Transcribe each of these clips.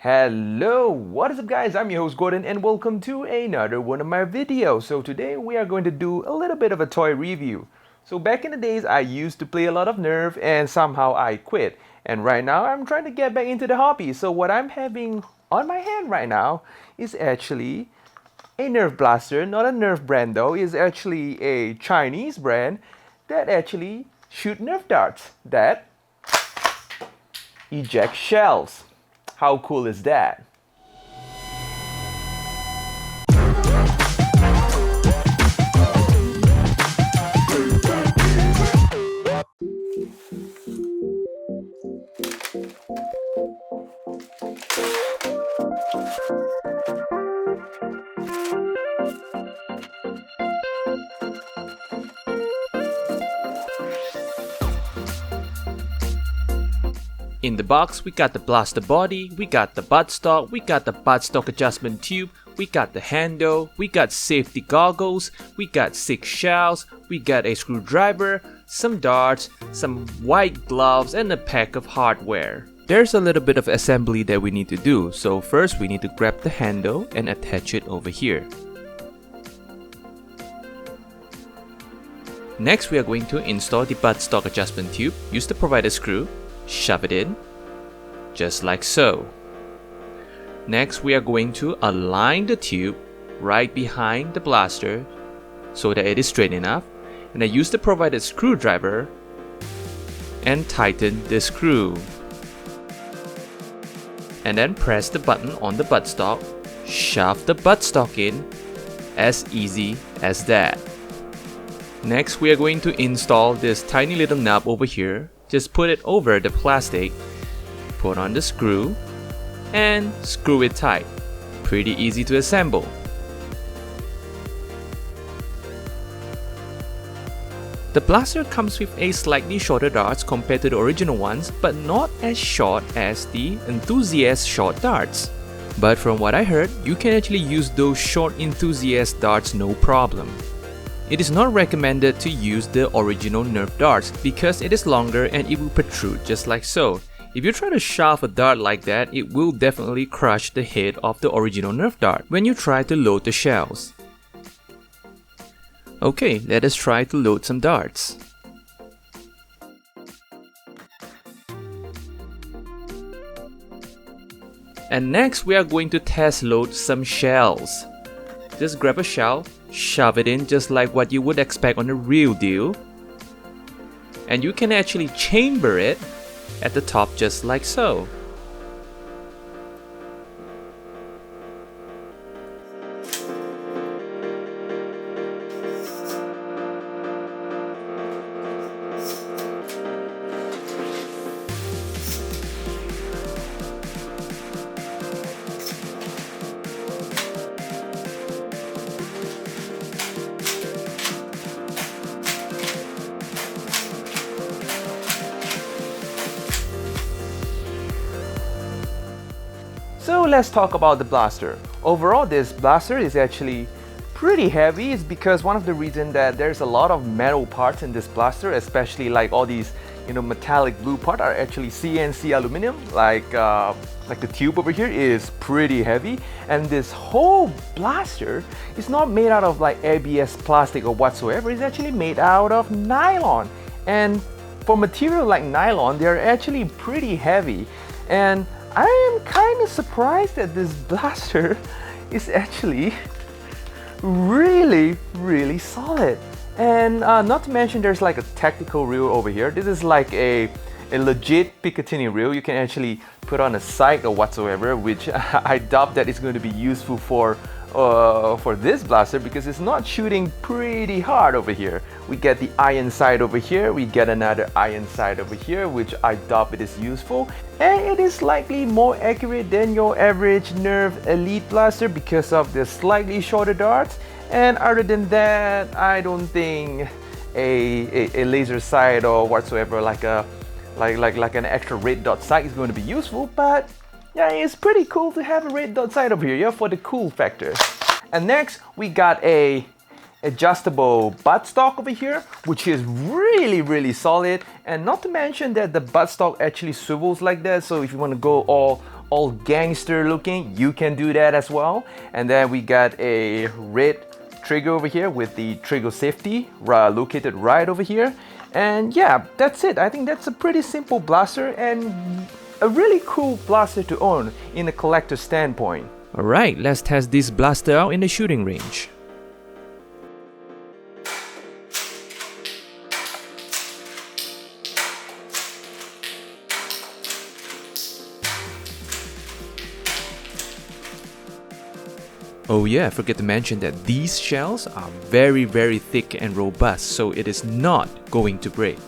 Hello, what is up guys? I'm your host Gordon and welcome to another one of my videos. So today we are going to do a little bit of a toy review. So back in the days I used to play a lot of Nerf and somehow I quit. And right now I'm trying to get back into the hobby. So what I'm having on my hand right now is actually a Nerf blaster, not a Nerf brand though. It's actually a Chinese brand that actually shoot Nerf darts that eject shells. How cool is that? In the box, we got the blaster body, we got the buttstock, we got the buttstock adjustment tube, we got the handle, we got safety goggles, we got 6 shells, we got a screwdriver, some darts, some white gloves, and a pack of hardware. There's a little bit of assembly that we need to do, so first we need to grab the handle and attach it over here. Next, we are going to install the buttstock adjustment tube, use the provided screw, shove it in, just like so. Next, we are going to align the tube right behind the blaster so that it is straight enough, and I use the provided screwdriver and tighten the screw. And then press the button on the buttstock, shove the buttstock in, as easy as that. Next, we are going to install this tiny little knob over here. Just put it over the plastic, put on the screw, and screw it tight. Pretty easy to assemble. The blaster comes with a slightly shorter darts compared to the original ones, but not as short as the enthusiast short darts. But from what I heard, you can actually use those short enthusiast darts no problem. It is not recommended to use the original Nerf darts because it is longer and it will protrude just like so. If you try to shove a dart like that, it will definitely crush the head of the original Nerf dart when you try to load the shells. Okay, let us try to load some darts. And next we are going to test load some shells. Just grab a shell, shove it in just like what you would expect on a real deal. And you can actually chamber it at the top just like so. So let's talk about the blaster. Overall, this blaster is actually pretty heavy. It's because one of the reasons that there's a lot of metal parts in this blaster, especially like all these metallic blue parts are actually CNC aluminum, like the tube over here is pretty heavy, and this whole blaster is not made out of like ABS plastic or whatsoever. It's actually made out of nylon, and for material like nylon, they're actually pretty heavy. And I am kind of surprised that this blaster is actually really solid. And not to mention there's like a tactical reel over here. This is like a legit Picatinny reel. You can actually put on a sight or whatsoever, which I doubt that it's going to be useful for this blaster because it's not shooting pretty hard over here. We get the iron sight over here, we get another iron sight over here, which I doubt it is useful, and it is slightly more accurate than your average Nerf Elite blaster because of the slightly shorter darts. And other than that, I don't think a laser sight or whatsoever like an extra red dot sight is going to be useful, but yeah, it's pretty cool to have a red dot sight over here, yeah, for the cool factor. And next, we got a adjustable buttstock over here, which is really solid. And not to mention that the buttstock actually swivels like that, so if you want to go all all gangster looking, you can do that as well. And then we got a red trigger over here with the trigger safety located right over here. And yeah, that's it. I think that's a pretty simple blaster and a really cool blaster to own in a collector standpoint. Alright, let's test this blaster out in the shooting range. Oh yeah, I forgot to mention that these shells are very thick and robust, so it is not going to break.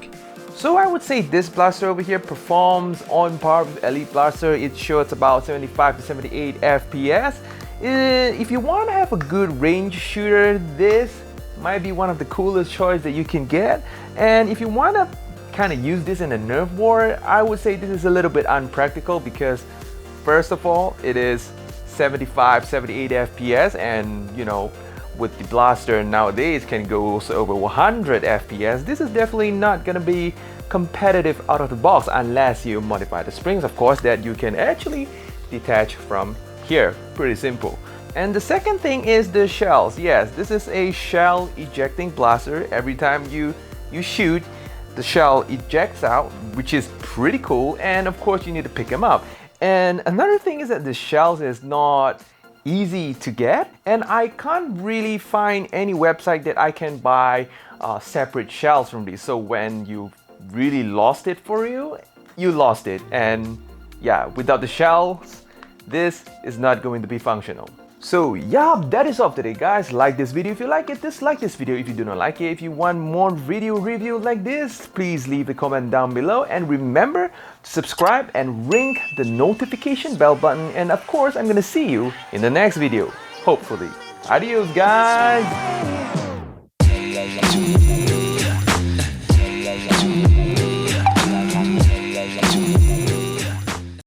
So I would say this blaster over here performs on par with Elite Blaster. It shows about 75 to 78 FPS. If you want to have a good range shooter, this might be one of the coolest choices that you can get. And if you want to kind of use this in a Nerf war, I would say this is a little bit unpractical because first of all, it is 75, 78 FPS, and you know, with the blaster nowadays can go also over 100 FPS. This is definitely not gonna be competitive out of the box unless you modify the springs, of course, that you can actually detach from here. Pretty simple. And the second thing is the shells. Yes, this is a shell ejecting blaster. Every time you shoot, the shell ejects out, which is pretty cool, and of course you need to pick them up. And another thing is that the shells is not easy to get, and I can't really find any website that I can buy separate shells from these. So when you really lost it for you, you lost it. And yeah, without the shells, this is not going to be functional. So yeah, that is all today, guys. Like this video if you like it, dislike this video if you do not like it. If you want more video review like this, please leave a comment down below, and remember to subscribe and ring the notification bell button. And of course, I'm gonna see you in the next video, hopefully. Adios, guys.